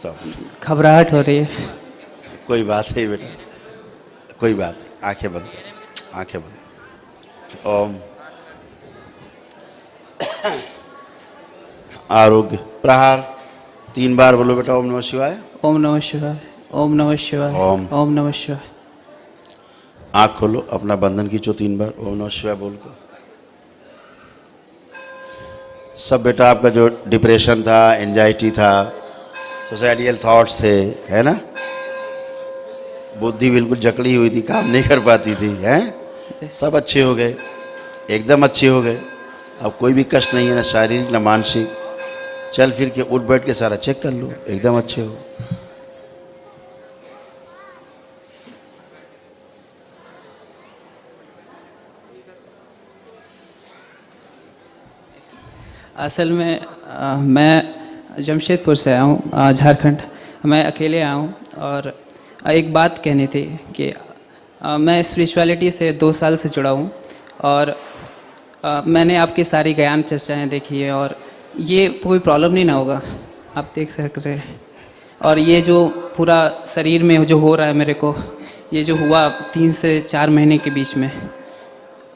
बताओ। घबराहट हो रही है। कोई बात नहीं बेटा, कोई बात नहीं, आंखें बंद करो, आंखें बंद करो। ओम आरोग्य प्रहार 3 बार बोलो बेटा। ओम नमः शिवाय। ओम नमः शिवाय। ओम नमः शिवाय। ओम। ओम नमः शिवाय। आँख खोलो, अपना बंधन खींचो 3 बार ओम नमः शिवाय बोल कर। सब बेटा आपका जो डिप्रेशन था, एंजाइटी था, सोसाइटियल थॉट्स थे, है ना, बुद्धि बिल्कुल जकड़ी हुई थी, काम नहीं कर पाती थी, हैं, सब अच्छे हो गए, एकदम अच्छे हो गए। अब कोई भी कष्ट नहीं है, ना शारीरिक ना मानसिक। चल फिर के उठ बैठ के सारा चेक कर लो, एकदम अच्छे हो। असल में मैं जमशेदपुर से आया हूँ, झारखंड। मैं अकेले आया हूँ और एक बात कहनी थी कि मैं स्पिरिचुअलिटी से 2 साल से जुड़ा हूँ और मैंने आपकी सारी ज्ञान चर्चाएँ देखी है और ये कोई प्रॉब्लम नहीं ना होगा, आप देख सकते हैं। और ये जो पूरा शरीर में जो हो रहा है मेरे को, ये जो हुआ 3 से 4 महीने के बीच में,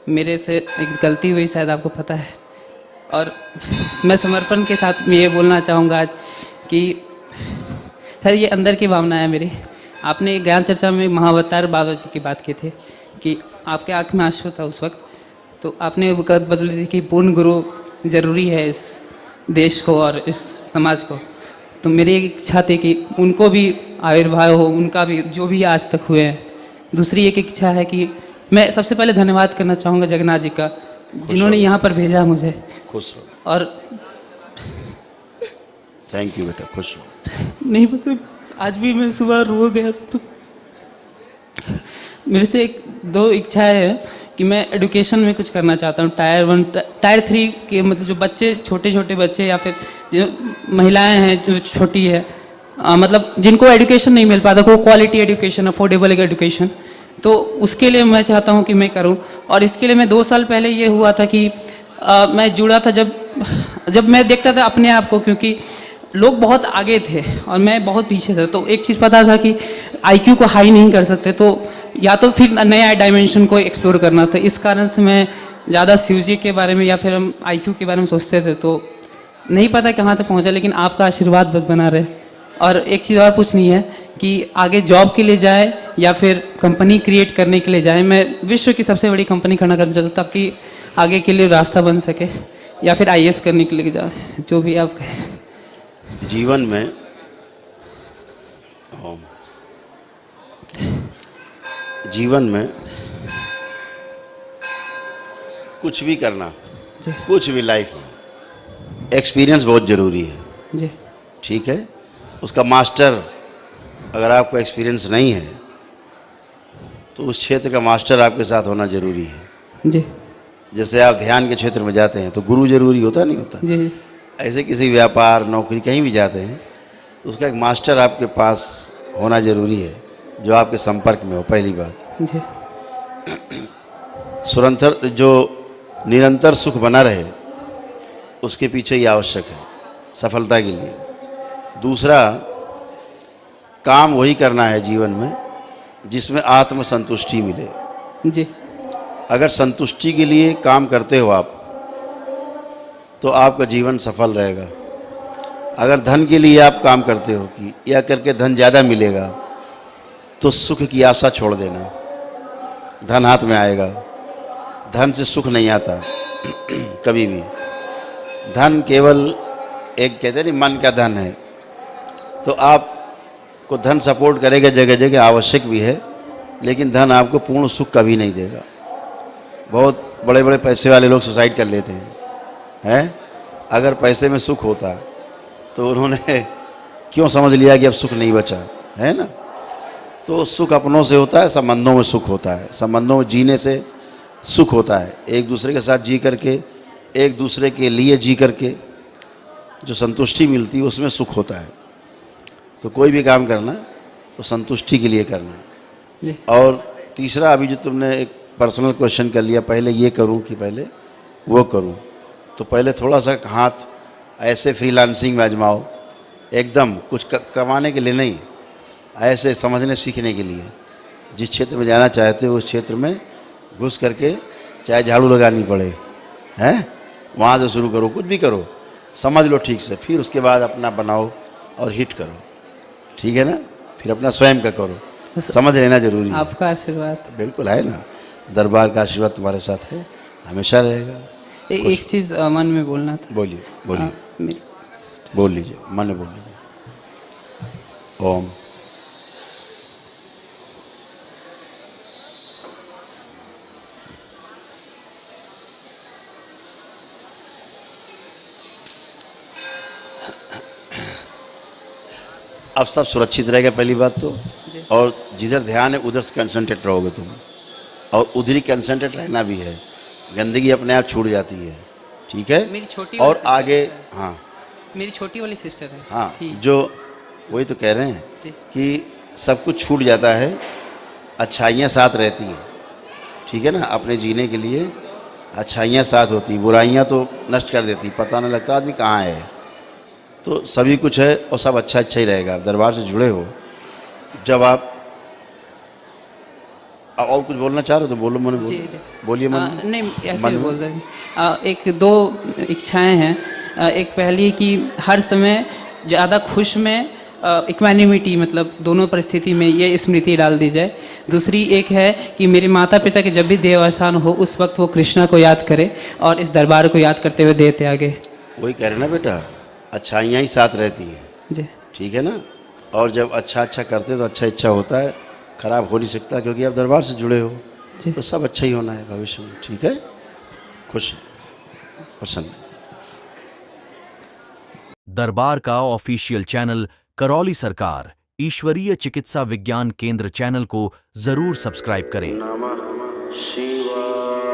मेरे से एक गलती हुई, शायद आपको पता है। और मैं समर्पण के साथ ये बोलना चाहूँगा आज कि सर ये अंदर की भावना है मेरी। आपने ज्ञान चर्चा में महाअवतार बाबा जी की बात की थी कि आपके आँख में आंसू था उस वक्त, तो आपने बात बदली थी कि पूर्ण गुरु ज़रूरी है इस देश को और इस समाज को। तो मेरी एक इच्छा थी कि उनको भी आविर्भाव हो, उनका भी जो भी आज तक हुए हैं। दूसरी एक इच्छा है कि मैं सबसे पहले धन्यवाद करना चाहूँगा जगन्नाथ जी का, जिन्होंने यहाँ पर भेजा मुझे। खुश हो और थैंक यू बेटा, खुश हो। नहीं मतलब आज भी मैं सुबह रो गया। तो मेरे से 2 इच्छाएं हैं कि मैं एडुकेशन में कुछ करना चाहता हूँ। टायर 1 टायर 3 के मतलब जो बच्चे, छोटे छोटे बच्चे या फिर जो महिलाएं हैं जो छोटी है, मतलब जिनको एडुकेशन नहीं मिल पाता, को क्वालिटी एडुकेशन, अफोर्डेबल एडुकेशन, तो उसके लिए मैं चाहता हूँ कि मैं करूँ। और इसके लिए मैं 2 साल पहले ये हुआ था कि मैं जुड़ा था जब मैं देखता था अपने आप को, क्योंकि लोग बहुत आगे थे और मैं बहुत पीछे था। तो एक चीज़ पता था कि आईक्यू को हाई नहीं कर सकते, तो या तो फिर नया डायमेंशन को एक्सप्लोर करना था। इस कारण से मैं ज़्यादा सीयूजी के बारे में या फिर हम आईक्यू के बारे में सोचते थे, तो नहीं पता कहाँ तक पहुँचा, लेकिन आपका आशीर्वाद बस बना रहे। और एक चीज़ और पूछनी है कि आगे जॉब के लिए जाए या फिर कंपनी क्रिएट करने के लिए जाए। मैं विश्व की सबसे बड़ी कंपनी खड़ा करना चाहता हूँ ताकि आगे के लिए रास्ता बन सके, या फिर आईएएस करने के लिए जाए, जो भी आप कहें। जीवन में जीवन में कुछ भी करना, कुछ भी लाइफ में एक्सपीरियंस बहुत ज़रूरी है जी। ठीक है। उसका मास्टर अगर आपको एक्सपीरियंस नहीं है तो उस क्षेत्र का मास्टर आपके साथ होना ज़रूरी है जी। जैसे आप ध्यान के क्षेत्र में जाते हैं तो गुरु जरूरी होता नहीं होता। जी। ऐसे किसी व्यापार, नौकरी, कहीं भी जाते हैं तो उसका एक मास्टर आपके पास होना ज़रूरी है जो आपके संपर्क में हो। पहली बात जी। जो निरंतर सुख बना रहे उसके पीछे ये आवश्यक है सफलता के लिए। दूसरा, काम वही करना है जीवन में जिसमें आत्म संतुष्टि मिले। जी। अगर संतुष्टि के लिए काम करते हो आप तो आपका जीवन सफल रहेगा। अगर धन के लिए आप काम करते हो कि यह करके धन ज़्यादा मिलेगा तो सुख की आशा छोड़ देना। धन हाथ में आएगा, धन से सुख नहीं आता कभी भी। धन केवल एक कहते नहीं मन का धन है, तो आपको धन सपोर्ट करेगा, जगह जगह आवश्यक भी है, लेकिन धन आपको पूर्ण सुख कभी नहीं देगा। बहुत बड़े बड़े पैसे वाले लोग सुसाइड कर लेते हैं। अगर पैसे में सुख होता तो उन्होंने क्यों समझ लिया कि अब सुख नहीं बचा, है ना। तो सुख अपनों से होता है, संबंधों में सुख होता है, संबंधों में जीने से सुख होता है। एक दूसरे के साथ जी करके, एक दूसरे के लिए जी करके जो संतुष्टि मिलती है उसमें सुख होता है। तो कोई भी काम करना तो संतुष्टि के लिए करना। और तीसरा, अभी जो तुमने एक पर्सनल क्वेश्चन कर लिया, पहले ये करूं कि पहले वो करूं, तो पहले थोड़ा सा हाथ ऐसे फ्रीलांसिंग में आजमाओ एकदम कुछ कमाने के लिए नहीं, ऐसे समझने सीखने के लिए। जिस क्षेत्र में जाना चाहते हो उस क्षेत्र में घुस करके चाहे झाड़ू लगानी पड़े, हैं, वहाँ से शुरू करो, कुछ भी करो, समझ लो ठीक से, फिर उसके बाद अपना बनाओ और हिट करो, ठीक है ना। फिर अपना स्वयं का करो, समझ लेना जरूरी है। आपका आशीर्वाद। बिल्कुल है ना, दरबार का आशीर्वाद तुम्हारे साथ है, हमेशा रहेगा। एक चीज़ मन में बोलना था। बोलिए बोलिए, मेरी बोल लीजिए, मन में बोल लीजिए। ओम। अब सब सुरक्षित रहेगा पहली बात तो, और जिधर ध्यान है उधर से कंसंट्रेट रहोगे तुम, और उधर ही कंसंट्रेट रहना भी है। गंदगी अपने आप छूट जाती है, ठीक है। मेरी छोटी और वाली सिस्टर आगे, है। हाँ मेरी छोटी वाली सिस्टर है। हाँ, ठीक। जो वही तो कह रहे हैं जी। कि सब कुछ छूट जाता है, अच्छाइयाँ साथ रहती हैं, ठीक है ना। अपने जीने के लिए अच्छाइयाँ साथ होती, बुराइयाँ तो नष्ट कर देती, पता नहीं लगता आदमी कहाँ है। तो सभी कुछ है और सब अच्छा अच्छा ही रहेगा। आप दरबार से जुड़े हो, जब आप और कुछ बोलना चाह रहे हो तो बोलो, मन जी बोलो, जी। बोलिए मन में। नहीं, ऐसे मन ही में। बोल रहे हैं। एक दो इच्छाएं हैं। एक पहली कि हर समय ज़्यादा खुश में इक्वानिमिटी, मतलब दोनों परिस्थिति में ये स्मृति डाल दी जाए। दूसरी एक है कि मेरे माता पिता के जब भी देहावसान हो उस वक्त वो कृष्णा को याद करे और इस दरबार को याद करते हुए देह त्यागे। वही कह रहे ना बेटा, अच्छाइयाँ ही साथ रहती हैं, जी ठीक है ना। और जब अच्छा अच्छा करते तो अच्छा इच्छा होता है, खराब हो नहीं सकता, क्योंकि आप दरबार से जुड़े हो जी। तो सब अच्छा ही होना है भविष्य में, ठीक है। खुश है, प्रसन्न है। दरबार का ऑफिशियल चैनल करौली सरकार ईश्वरीय चिकित्सा विज्ञान केंद्र चैनल को जरूर सब्सक्राइब करें। नमः शिवाय।